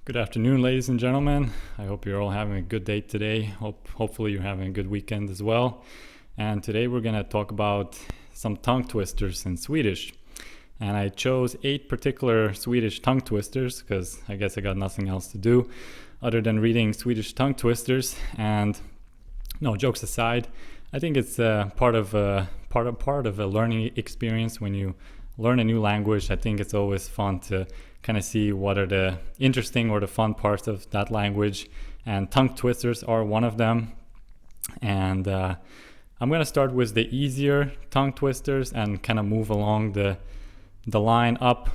Good afternoon, ladies and gentlemen. I hope you're all having a good day today. Hopefully you're having a good weekend as well. And today we're going to talk about some tongue twisters in Swedish. And I chose 8 particular Swedish tongue twisters because I guess I got nothing else to do other than reading Swedish tongue twisters. And no, jokes aside, I think it's part of a learning experience. When you learn a new language, I think it's always fun to kind of see what are the interesting or the fun parts of that language, and tongue twisters are one of them. And I'm going to start with the easier tongue twisters and kind of move along the line up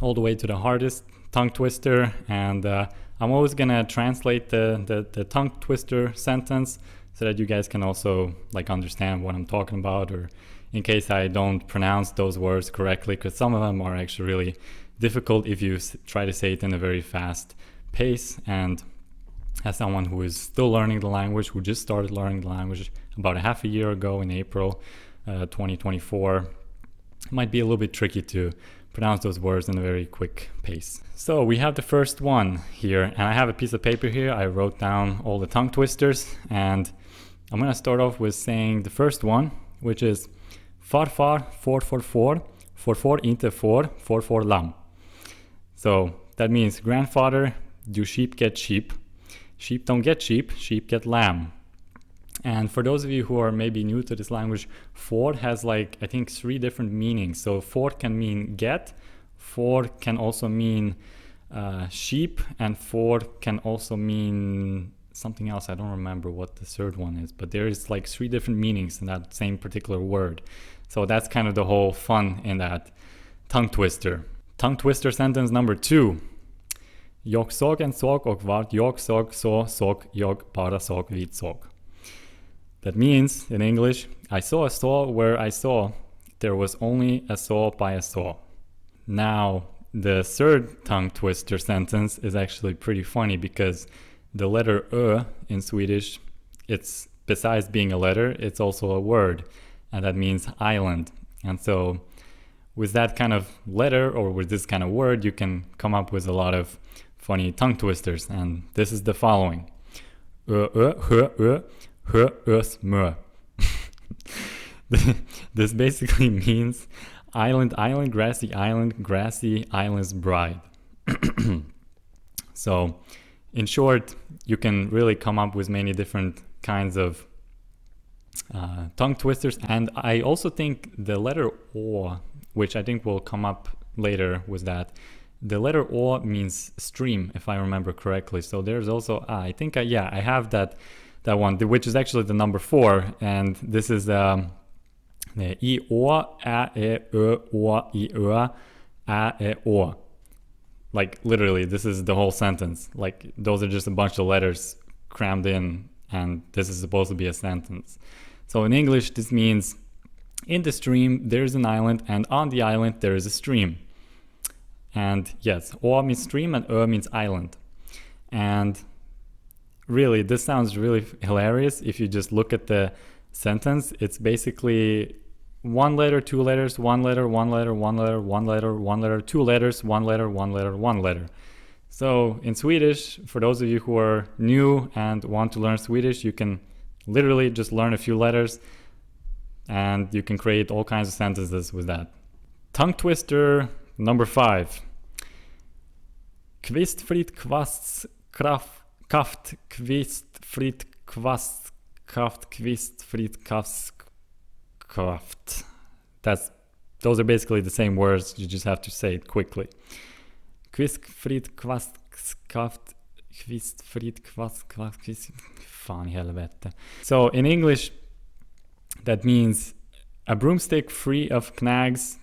all the way to the hardest tongue twister. And I'm always going to translate the tongue twister sentence so that you guys can also understand what I'm talking about, or in case I don't pronounce those words correctly, because some of them are actually really difficult if you try to say it in a very fast pace. And as someone who is still learning the language, who just started learning the language about a half a year ago in April 2024, it might be a little bit tricky to pronounce those words in a very quick pace. So we have the first one here, and I have a piece of paper here. I wrote down all the tongue twisters, and I'm going to start off with saying the first one, which is farfar får inte får lamm. So that means grandfather, do sheep get sheep? Sheep don't get sheep get lamb. And for those of you who are maybe new to this language, får has I think 3 different meanings. So får can mean get, får can also mean sheep, and får can also mean something else. I don't remember what the third one is, but there is 3 different meanings in that same particular word. So that's kind of the whole fun in that tongue twister. Tongue twister sentence number 2. Jag såg en sak och vart jag såg jag bara såg vit såg. That means, in English, I saw a saw where I saw there was only a saw by a saw. Now, the third tongue twister sentence is actually pretty funny because the letter ö in Swedish, it's besides being a letter, it's also a word, and that means island. And so with that kind of letter, or with this kind of word, you can come up with a lot of funny tongue twisters, and this is the following. Mö. This basically means island, grassy island's bride. So in short, you can really come up with many different kinds of tongue twisters. And I also think the letter å, which I think will come up later with that, the letter å means stream, if I remember correctly. So there's also I think I have that one, which is actually the number 4, and this is the I å, ä e ö å I ö ä e å. Literally, this is the whole sentence. Those are just a bunch of letters crammed in, and this is supposed to be a sentence. So in English, this means in the stream there is an island, and on the island there is a stream. And yes, å means stream and ö means island. And really, this sounds really hilarious if you just look at the sentence. It's basically 1 letter, 2 letters, 1 letter, 1 letter, 1 letter, 1 letter, 1 letter, 2 letters, 1 letter, 1 letter, 1 letter. So in Swedish, for those of you who are new and want to learn Swedish, you can literally just learn a few letters and you can create all kinds of sentences with that. Tongue twister number 5. Kvistfritt kvast kaft kvistfritt kvast kaft kvistfritt kraft. Those are basically the same words, you just have to say it quickly. Kvistfritt kvast kaft kvistfritt kvast kvist. Fan i helvete. So in English, that means a broomstick free of knags,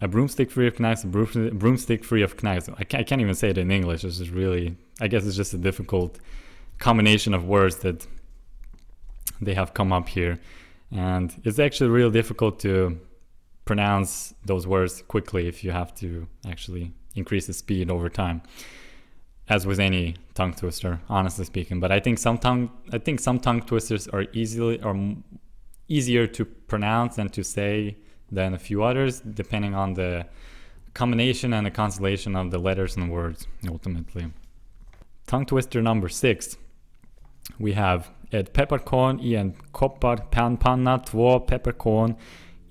a broomstick free of knags, a broomstick free of knags. I can't even say it in English. This is really, I guess it's just a difficult combination of words that they have come up here. And it's actually really difficult to pronounce those words quickly if you have to actually increase the speed over time, as with any tongue twister, honestly speaking. But I think some tongue twisters are easier to pronounce and to say than a few others, depending on the combination and the constellation of the letters and words, ultimately. tongue twister number 6. We have ett pepparkorn i en kopparpanna, 2 pepparkorn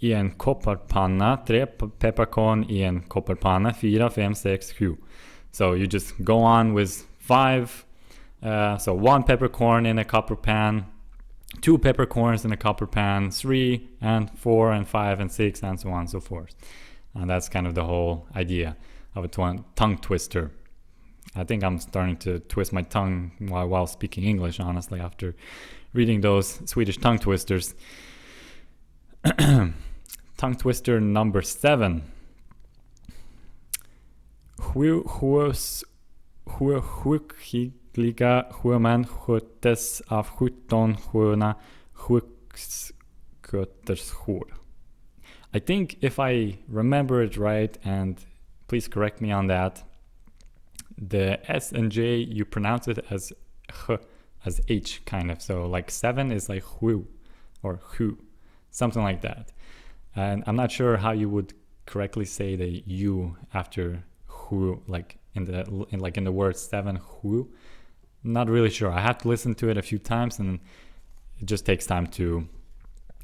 i en kopparpanna, 3 pepparkorn i en kopparpanna, 4, 5, 6, 7. So you just go on with 5. So 1 peppercorn in a copper pan, 2 peppercorns in a copper pan, 3 and 4 and 5 and 6 and so on and so forth. And that's kind of the whole idea of a tongue twister. I think I'm starting to twist my tongue while speaking English, honestly, after reading those Swedish tongue twisters. Tongue twister number 7. Hur skickliga sjömän sköttes av 17 sköna sjuksköterskor. I think if I remember it right, and please correct me on that, the S and J, you pronounce it as H, as H kind of. So like 7 is like hu or hu, something like that. And I'm not sure how you would correctly say the U after hu, like in the word 7, hu. Not really sure. I have to listen to it a few times, and it just takes time to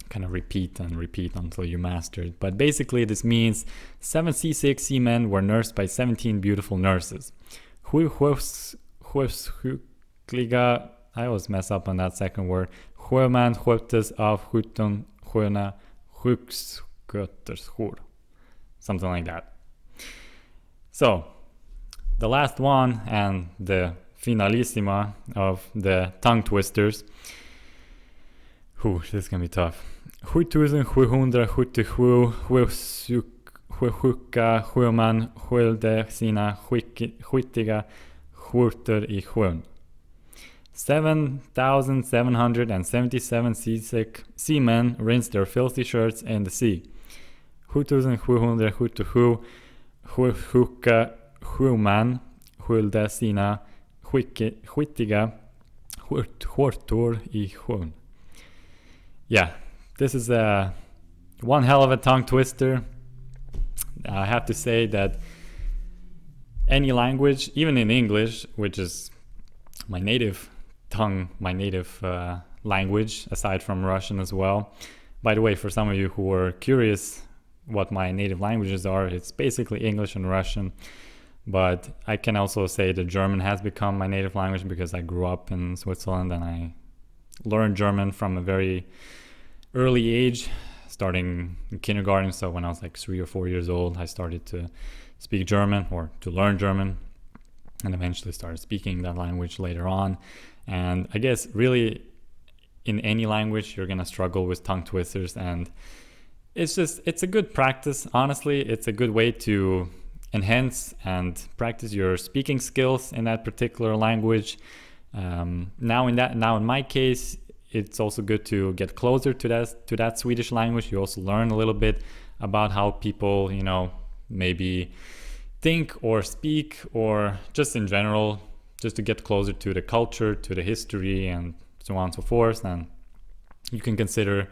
kind of repeat until you master it. But basically this means 7 seasick seamen were nursed by 17 beautiful nurses. I always mess up on that second word. Sjömän sköttes av 17 sköna sjuksköterskor. Something like that. So, the last one and the finalissima of the tongue twisters. This is gonna be tough. 7777 sjuka sjömän sköljde sina skitiga skjortor i sjön. 7,777 seasick seamen rinsed their filthy shirts in the sea. 7777 sjuka sjömän sköljde sina skitiga skjortor i sjön. Yeah, this is one hell of a tongue twister. I have to say that any language, even in English, which is my native tongue, my native language, aside from Russian as well. By the way, for some of you who are curious what my native languages are, it's basically English and Russian. But I can also say that German has become my native language because I grew up in Switzerland and I learned German from a very early age, starting in kindergarten. So when I was like 3 or 4 years old, I started to speak German or to learn German, and eventually started speaking that language later on. And I guess really in any language, you're going to struggle with tongue twisters, and it's a good practice. Honestly, it's a good way to enhance and practice your speaking skills in that particular language. Now in my case, it's also good to get closer to that Swedish language. You also learn a little bit about how people, maybe think or speak, or just in general, just to get closer to the culture, to the history, and so on and so forth. And you can consider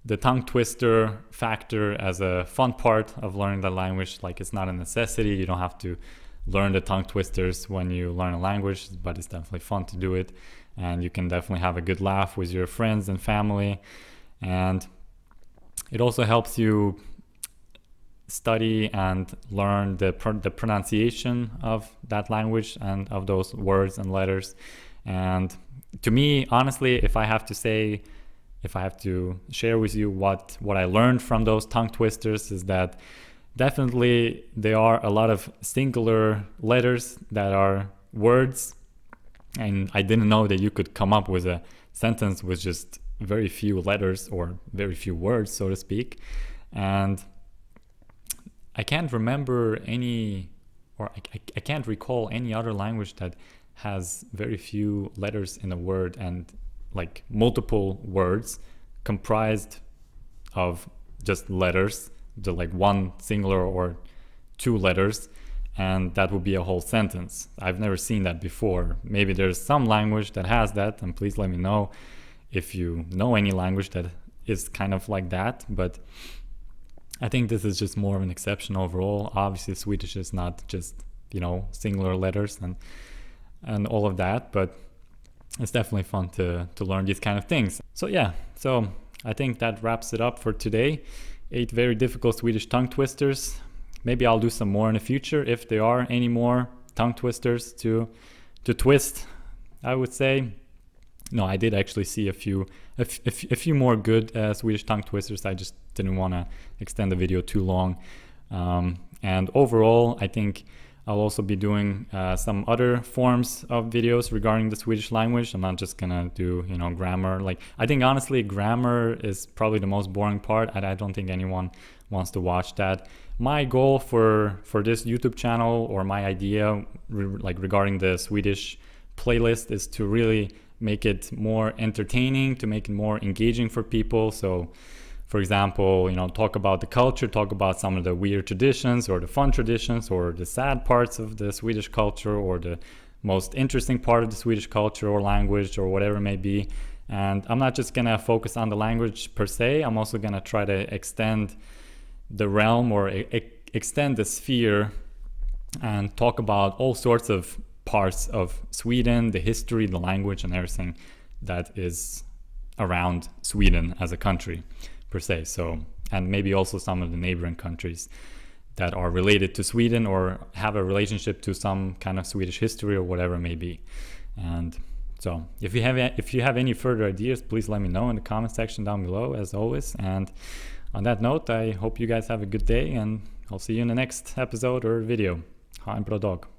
the tongue twister factor as a fun part of learning the language. Like, it's not a necessity. You don't have to learn the tongue twisters when you learn a language, but it's definitely fun to do it. And you can definitely have a good laugh with your friends and family. And it also helps you study and learn the pronunciation of that language and of those words and letters. And to me, honestly, if I have to share with you what I learned from those tongue twisters, is that definitely there are a lot of singular letters that are words. And I didn't know that you could come up with a sentence with just very few letters or very few words, so to speak. And I can't remember I can't recall any other language that has very few letters in a word and like multiple words comprised of just letters, like one singular or 2 letters. And that would be a whole sentence. I've never seen that before. Maybe there's some language that has that, and please let me know if you know any language that is kind of like that. But I think this is just more of an exception overall. Obviously, Swedish is not just, singular letters. And and all of that, but it's definitely fun to learn these kind of things. So yeah, so I think that wraps it up for today. 8 very difficult Swedish tongue twisters. Maybe I'll do some more in the future if there are any more tongue twisters to twist, I would say. No, I did actually see a few more good Swedish tongue twisters. I just didn't want to extend the video too long. And overall, I think I'll also be doing some other forms of videos regarding the Swedish language. I'm not just gonna do, grammar. Like, I think honestly, grammar is probably the most boring part, and I don't think anyone wants to watch that. My goal for this YouTube channel, or my idea regarding the Swedish playlist, is to really make it more entertaining, to make it more engaging for people. So for example, talk about the culture, talk about some of the weird traditions or the fun traditions or the sad parts of the Swedish culture or the most interesting part of the Swedish culture or language or whatever it may be. And I'm not just gonna focus on the language per se, I'm also gonna try to extend the realm or extend the sphere and talk about all sorts of parts of Sweden, the history, the language, and everything that is around Sweden as a country per se. So, and maybe also some of the neighboring countries that are related to Sweden or have a relationship to some kind of Swedish history or whatever it may be. And so if you have any further ideas, please let me know in the comment section down below, as always. And on that note, I hope you guys have a good day, and I'll see you in the next episode or video. Ha en bra dag.